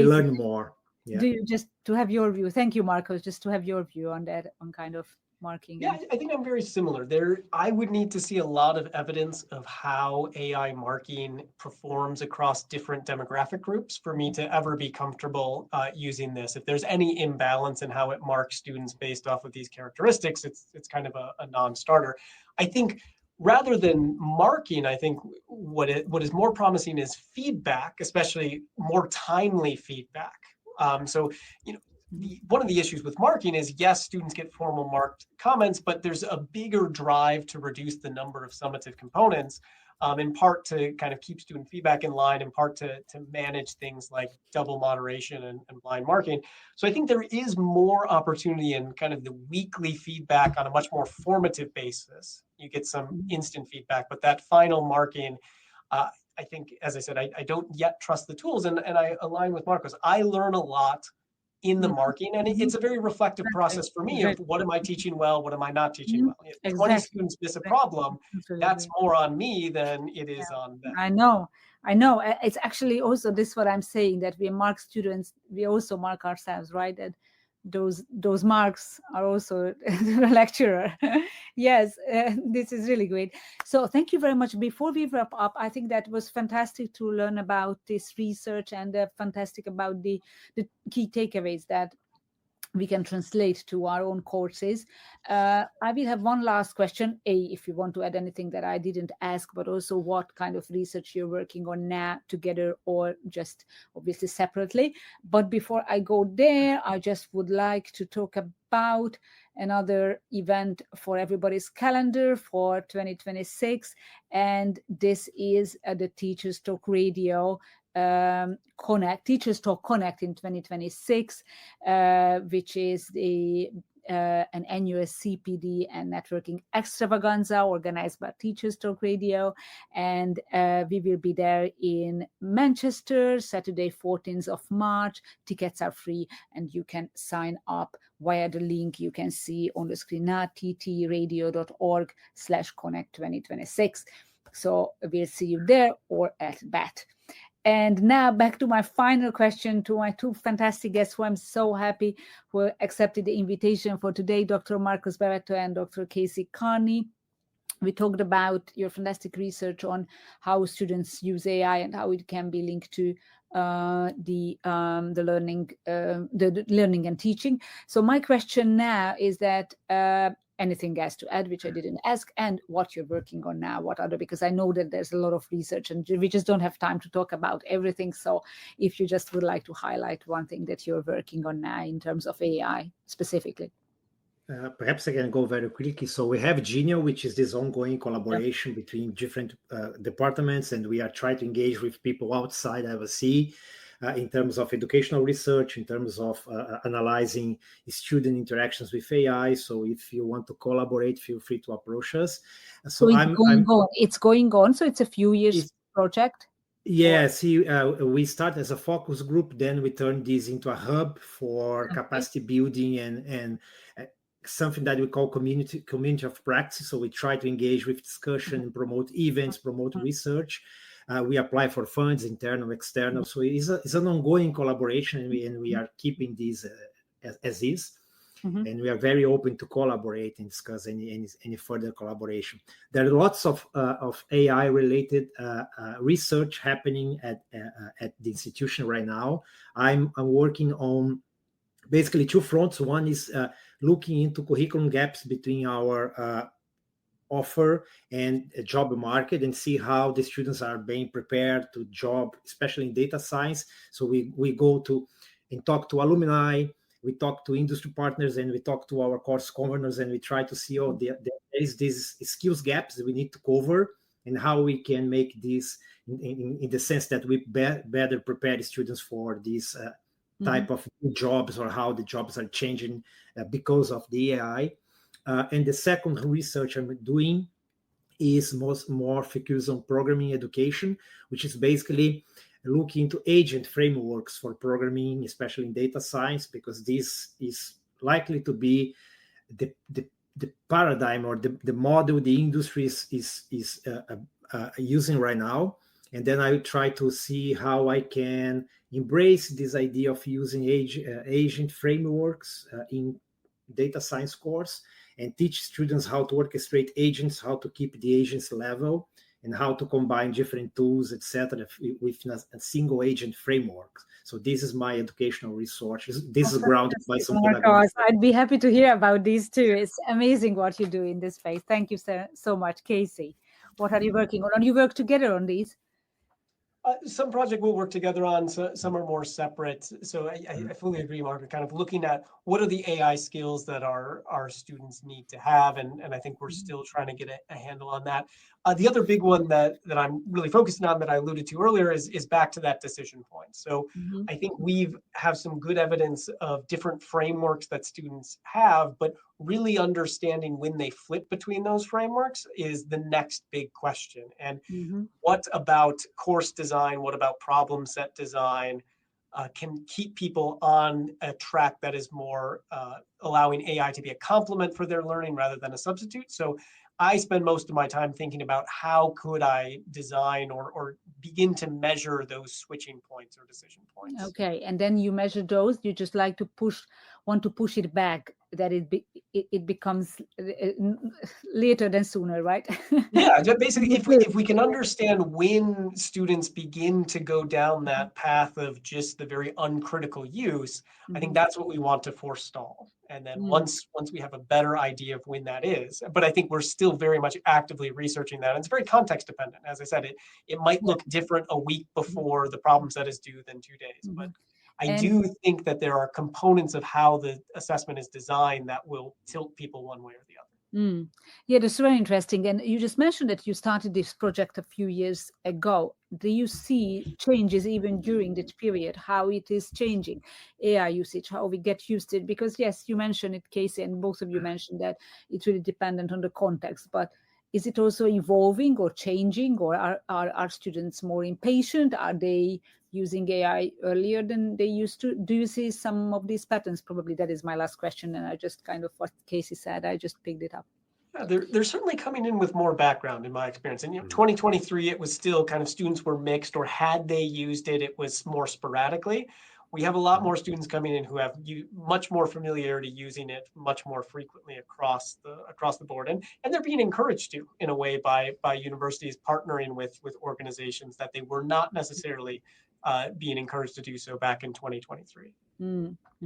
learn more. Yeah. Do you just to have your view? Thank you, Marcos. Just to have your view on that, on kind of marking. Yeah, I think I'm very similar. I would need to see a lot of evidence of how AI marking performs across different demographic groups for me to ever be comfortable using this. If there's any imbalance in how it marks students based off of these characteristics, it's kind of a non-starter. I think rather than marking, I think what is more promising is feedback, especially more timely feedback. So, one of the issues with marking is, yes, students get formal marked comments, but there's a bigger drive to reduce the number of summative components, in part to kind of keep student feedback in line, in part to manage things like double moderation and blind marking. So I think there is more opportunity in kind of the weekly feedback on a much more formative basis. You get some instant feedback, but that final marking, I think, as I said, I don't yet trust the tools, and I align with Marcos. I learn a lot in the marking, and it's a very reflective process for me of what am I teaching well, what am I not teaching well. If 20 students miss a problem, that's more on me than it is on them. I know. It's actually also this what I'm saying, that we mark students, we also mark ourselves, right? That those marks are also the lecturer. Yes, this is really great. So thank you very much. Before we wrap up, I think that was fantastic to learn about this research, and fantastic about the key takeaways that we can translate to our own courses. I will have one last question. If you want to add anything that I didn't ask, but also what kind of research you're working on now together, or just obviously separately. But before I go there, I just would like to talk about another event for everybody's calendar for 2026. And this is the Teachers Talk Radio Teachers Talk Connect in 2026, which is an annual CPD and networking extravaganza organized by Teachers Talk Radio, and we will be there in Manchester, Saturday 14th of March. Tickets are free, and you can sign up via the link you can see on the screen now, ttradio.org/connect 2026. So we'll see you there or at BAT. And now back to my final question to my two fantastic guests who I'm so happy who accepted the invitation for today, Dr. Marcos Barreto and Dr. Casey Kearney. We talked about your fantastic research on how students use AI and how it can be linked to the learning and teaching. So my question now is that anything else to add, which I didn't ask, and what you're working on now, because I know that there's a lot of research and we just don't have time to talk about everything. So if you just would like to highlight one thing that you're working on now in terms of AI specifically. Perhaps I can go very quickly. So we have Genio, which is this ongoing collaboration between different departments, and we are trying to engage with people outside LSE in terms of educational research, in terms of analyzing student interactions with AI. So if you want to collaborate, feel free to approach us. So it's going on. So it's a few years project. Yes, we start as a focus group, then we turn this into a hub for capacity building and something that we call community of practice. So we try to engage with discussion, promote events, promote research. We apply for funds, internal, external. So it's an ongoing collaboration, and we are keeping this as is. And we are very open to collaborate and discuss any further collaboration. There are lots of AI-related research happening at the institution right now. I'm working on basically two fronts. One is looking into curriculum gaps between our offer and a job market, and see how the students are being prepared to job, especially in data science. So we go to and talk to alumni, we talk to industry partners, and we talk to our course governors, and we try to see, there is these skills gaps that we need to cover, and how we can make this in the sense that we better prepare the students for this type of jobs, or how the jobs are changing because of the AI. And the second research I'm doing is more focused on programming education, which is basically looking into agent frameworks for programming, especially in data science, because this is likely to be the paradigm, or the model the industry is using right now. And then I try to see how I can embrace this idea of using agent frameworks in data science course, and teach students how to orchestrate agents, how to keep the agents level, and how to combine different tools, etc., with a single agent framework. So this is my educational resource. This is grounded by some pedagogy. I'd be happy to hear about these too. It's amazing what you do in this space. Thank you so much, Casey. What are you working on? Do you work together on these? Some project we'll work together on, so some are more separate. So I fully agree, Margaret, kind of looking at what are the AI skills that our students need to have. And I think we're still trying to get a handle on that. The other big one that I'm really focusing on, that I alluded to earlier, is back to that decision point. So I think we have some good evidence of different frameworks that students have, but really understanding when they flip between those frameworks is the next big question. And what about course design? What about problem set design can keep people on a track that is more allowing AI to be a complement for their learning rather than a substitute? So I spend most of my time thinking about how could I design or begin to measure those switching points or decision points. Okay, and then you measure those. You just want to push it back, that it becomes later than sooner, right? Yeah, basically, if we can understand when students begin to go down that path of just the very uncritical use, I think that's what we want to forestall. And then once we have a better idea of when that is, but I think we're still very much actively researching that. And it's very context dependent. As I said, it might look different a week before the problem set is due than 2 days. But I do think that there are components of how the assessment is designed that will tilt people one way or the other. Yeah, that's very interesting. And you just mentioned that you started this project a few years ago. Do you see changes even during that period, how it is changing AI usage, how we get used to it? Because yes, you mentioned it, Casey, and both of you mentioned that it's really dependent on the context, but is it also evolving or changing, or are students more impatient? Are they using AI earlier than they used to? Do you see some of these patterns? Probably that is my last question. And I just kind of, what Casey said, I just picked it up. Yeah, they're certainly coming in with more background in my experience. And 2023, it was still kind of students were mixed, or had they used it, it was more sporadically. We have a lot more students coming in who have much more familiarity using it much more frequently across the board, and they're being encouraged to, in a way, by universities partnering with organizations that they were not necessarily being encouraged to do so back in 2023.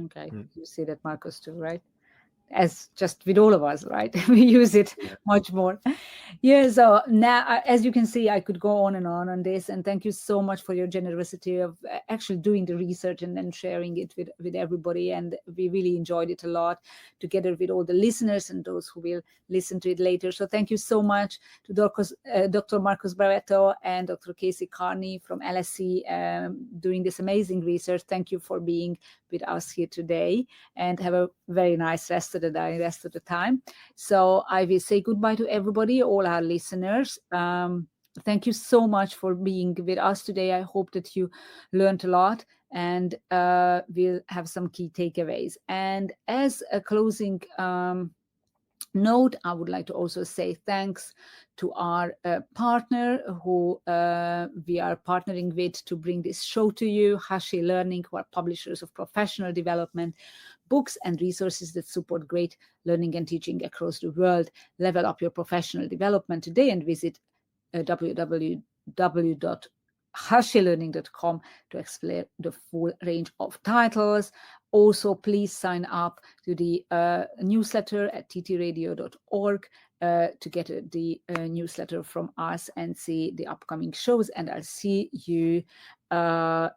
Okay, you see that, Marcus, too, right? as just with all of us, right? We use it much more. Yeah, so now, as you can see, I could go on and on this, and thank you so much for your generosity of actually doing the research and then sharing it with everybody, and we really enjoyed it a lot together with all the listeners and those who will listen to it later. So thank you so much to Dr. Marcus Barreto and Dr. Casey Kearney from LSE doing this amazing research. Thank you for being with us here today, and have a very nice rest of the day, rest of the time. So I will say goodbye to everybody, all our listeners. Thank you so much for being with us today. I hope that you learned a lot, and we'll have some key takeaways. And as a closing note, I would like to also say thanks to our partner who we are partnering with to bring this show to you, Hashi Learning, who are publishers of professional development books and resources that support great learning and teaching across the world. Level up your professional development today and visit www.hashilearning.com to explore the full range of titles. Also, please sign up to the newsletter at ttradio.org to get the newsletter from us and see the upcoming shows. And I'll see you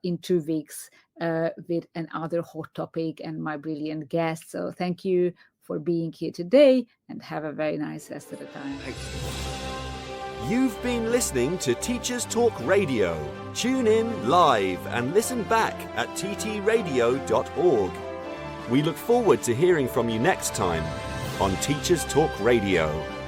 in 2 weeks with another hot topic and my brilliant guest. So thank you for being here today, and have a very nice rest of the time. You've been listening to Teachers Talk Radio. Tune in live and listen back at ttradio.org. We look forward to hearing from you next time on Teachers Talk Radio.